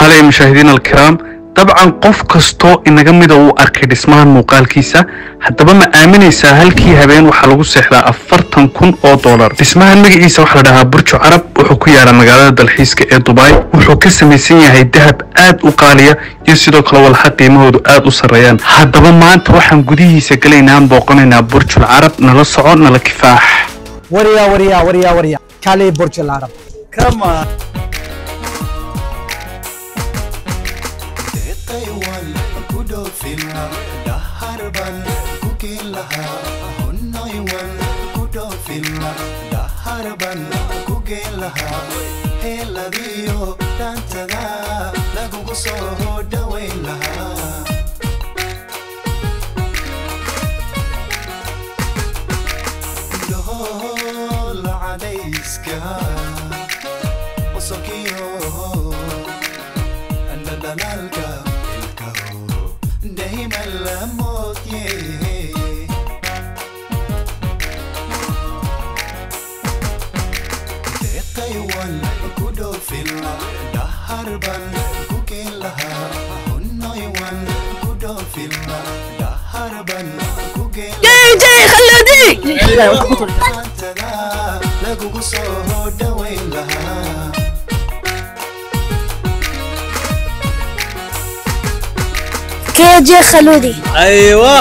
هلا مشاهدينا الكرام طبعا قف كستو inaga mid uu arkay dhismahan muuqaalkiisa hadaba ma aaminaysa halkii habeen waxa lagu seexdaa $40,000 dhismahan magaciisa waxa la dhahaa Burj Arab wuxuu ku yaala magaalada dalxiiska ee Dubai wuxuu ka samaysan yahay dahab aad u qaaliya iyo sidoo kale walxa qiimahoodu aad u sareeyaan hadaba maanta waxaan gudihiisa galeynaa booqanaynaa Burj Arab nala soco nala kifaax wariya kale Burj Arab come on KJ Khaludi. Aywa.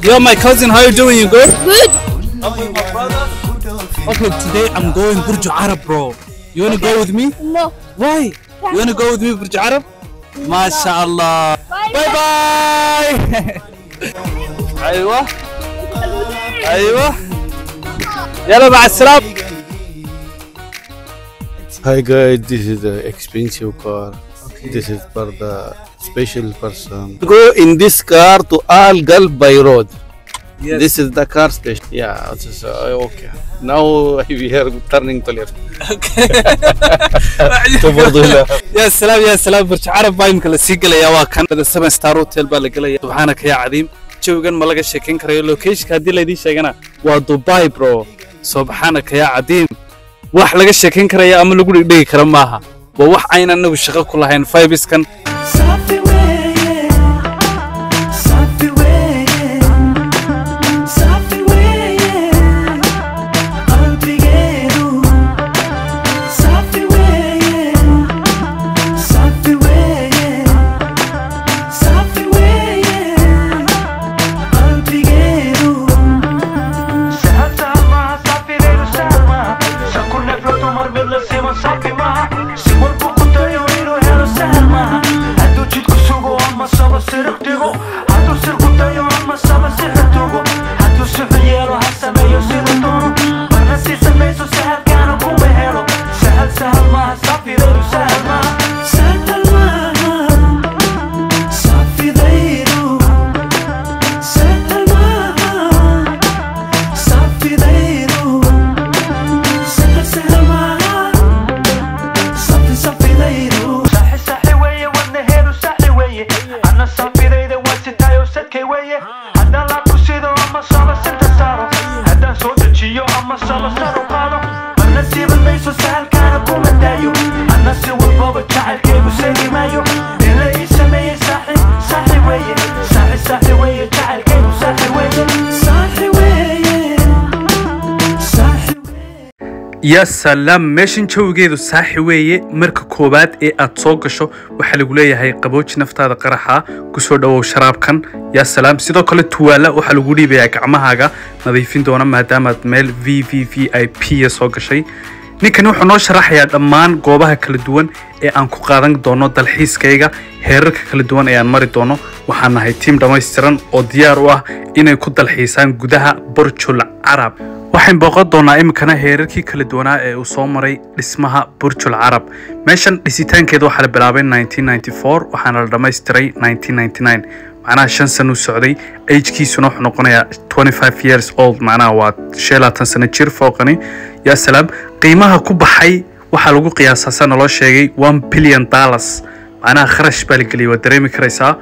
You're my cousin. How are you doing? You good? Good. Okay, my brother. Okay, today I'm going Burj Arab, bro. You wanna go with me? No. Why? You wanna go with me Burj Arab? MashaAllah. Bye bye. Aywa. Aywa. Yalla مع السلامة. Hi guys, this is the expensive car. Okay. This is for the special person. Go in this car to Al Gulf by road. Yes. This is the car station. Yeah, okay. Now we are turning to left. Okay. يا سلام برج عرب باين كلا سيقلا يا واكن هذا 7 ستار هوتيل بالقلا سبحانك يا عظيم جوجن ما laga sheekin karayo location hadii la idin sheegana waa Dubai bro subhanaka ya عظيم wax laga sheekin karayo ama lagu dhigi kara maaha waa wax ayna anagu shaqo ku lahayn vibes kan يا سلام ماشين جوجيدو صاحي ويه marka koobaad ee aad soo gasho waxa lagu leeyahay qabooji naftaada qaraxa ku soo dhawow sharaabkan ya salaam sidoo kale tuwaala waxa lagu dhiibayaa gacmahaaga nadiifin doona maadaama aad meel VVVIP soo gashay ninkan wuxuu noo sharaxayaa dhammaan goobaha kala duwan ee aan ku qaadan doono dalxiiskayga heerarka kala duwan ee aan mari doono waxaan nahay team dhameystiran oo diyaar u ah inay ku dalxiisaan gudaha Burj Arab waxaan booqan doonaa imkana heerarkii kala duwanaa ee uu soo maray dhismaha Burj Arab meeshan dhisitaankeedu waxa la bilaabay 1994 waxaana la dhameystiray 1999 macnaha 5 sano socday age-kiisuna wuxuu noqonayaa 25 years old macnaha waa 16 sano jir fooqani ya salaam qiimaha ku baxay waxa lagu qiyaasaa loo sheegay $1 billion macnaha kharash baa la galiyay waa dareemi karaysaa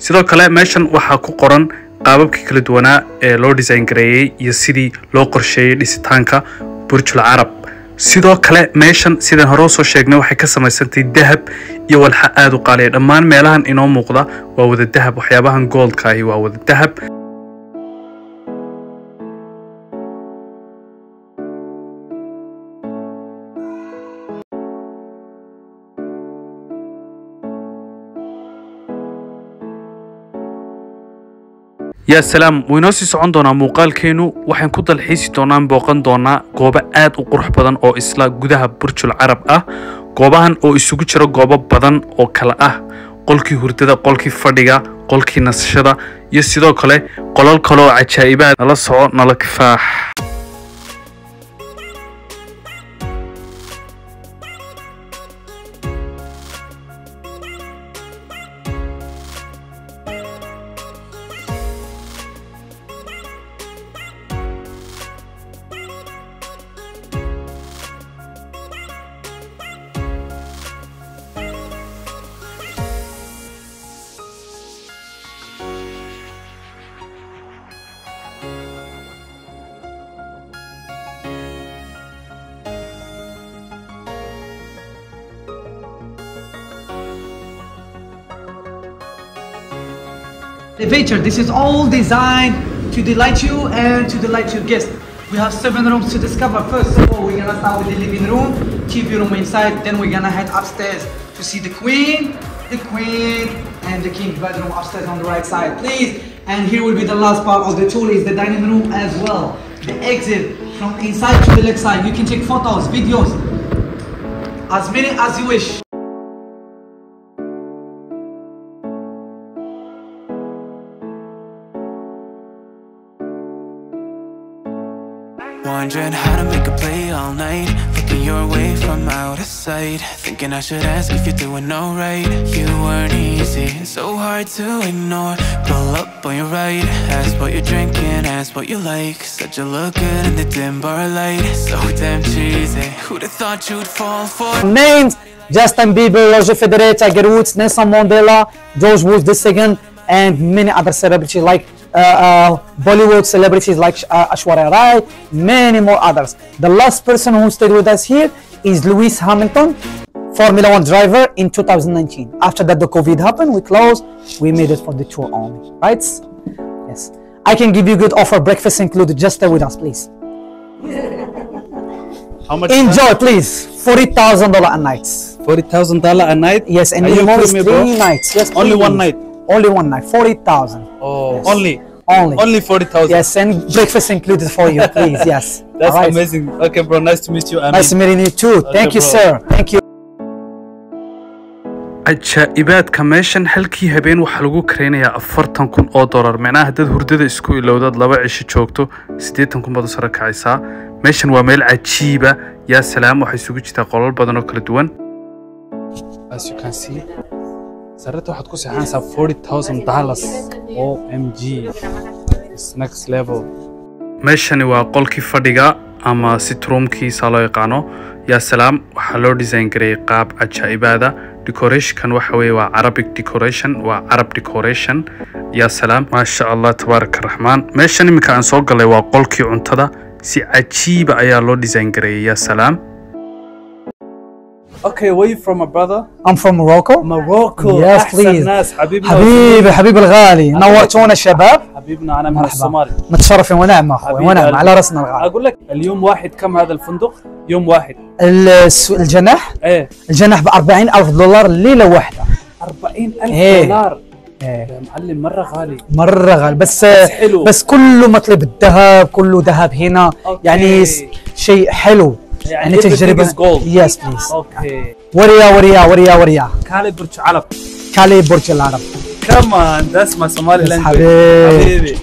sidoo kale meeshan waxa ku qoran qaababkii kala duwanaa ee loo design gareeyay iyo sidii loo qorsheeyay dhisitaanka Burj Arab sidoo kale meeshan sidaan hore soo sheegnay waxay ka samaysantay dahab iyo walxa aad u qaaliya dhammaan meelahan inoo muuqda waa wada dahab waxyaabahan goldka ah waa wada dahab يا سلام وينوسي سocon doona muuqaalkeenu waxaan ku dalxiisi doonaan booqan doona goobo aad u qurux badan oo isla gudaha Burjul Arab ah goobahan oo isugu jira goobo badan oo kala ah qolkii hurdada qolkii fadhiga qolkii nasashada iyo sidoo kale qolal kale oo cajaa'ib ah la soco nala kifaax Elevator. This is all designed to delight you and to delight your guests. We have 7 rooms to discover. First of all, we're gonna start with the living room. Keep your room inside. Then we're gonna head upstairs to see the queen, and the king bedroom upstairs on the right side, please. And here will be the last part of the tour is the dining room as well. The exit from inside to the left side. You can take photos, videos, as many as you wish. Wondering how to make a play all night, looking your way from out of sight, thinking I should ask if you're doing alright. You weren't easy, so hard to ignore. Pull up on your right, ask what you're drinking, ask what you like. Said you look good in the dim bar light, so damn cheesy. Who'd have thought you'd fall for? Names: Justin Bieber, Roger Federer, Tiger Woods, Nelson Mandela, George Bush II, and many other celebrities like Bollywood celebrities like Aishwarya Rai, many more others. The last person who stayed with us here is Lewis Hamilton, Formula 1 driver in 2019. After that, the COVID happened, we closed, we made it for the tour only, right? Yes. I can give you good offer, breakfast included, just stay with us, please. How much Enjoy, please. $40,000 a night. $40,000 a night Yes, and Are you minimum is kidding me, bro? 3 nights. Yes, Only 3 one night? Only one night, 40,000. Oh Yes. only 40,000 Yes, and breakfast included for you, please. Yes. That's All right. amazing. Okay bro, nice to meet you. Nice meeting you too. Thank you, bro. sir. Thank you. ajaa'ibaadka meeshan halkii habeen waxaa lagu kareynayaa $40,000 macnaha dad hurdada isku ilowdad 2 cisho joogto 80,000 baad sare kacaysaa meeshan waa meel cajiiba yaa salaam waxay isugu jirtaa qolal badan oo kala duwan as you can see sarata waxaad ku saxanaysaa $40,000 OMG it's next level meeshani waa qolkii fadhiga ama sitroomkiisa loo yaqaano yaa salaam waxaa loo design gareeyay qaab ajaa'ibaada decoration waxa weeye waa Arabic decoration waa Arab decoration yaa salaam ma sha Allah tabaaraka rahmaan meeshan imika aan soo galay waa qolkii cuntada si cajiib ayaa loo design gareeyay yaa salaam Okay, where you from, my brother? I'm from Morocco. Morocco. Yes, أحسن please. ناس حبيبنا حبيبي الغالي نورتونا الشباب. حبيبنا أنا من مرحبا. الصومال. متشرفين ونعم اخوي حبيبي ونعم قلبي. على راسنا الغالي. أقول لك اليوم واحد كم هذا الفندق؟ يوم واحد. الجناح إيه. الجناح ب$40,000 ليلة واحدة. $40,000. إيه. يا معلم مرة غالي. مرة غالي بس حلو. بس كله مطلب الذهب كله ذهب هنا. أوكي. يعني شيء حلو. يعني تجربة. Yes please. اوكي. وريا كالي برج علب. كالي برج العرب. كمان ده اسمه صومالي Yes, لانجويج. حبيبي. حبيبي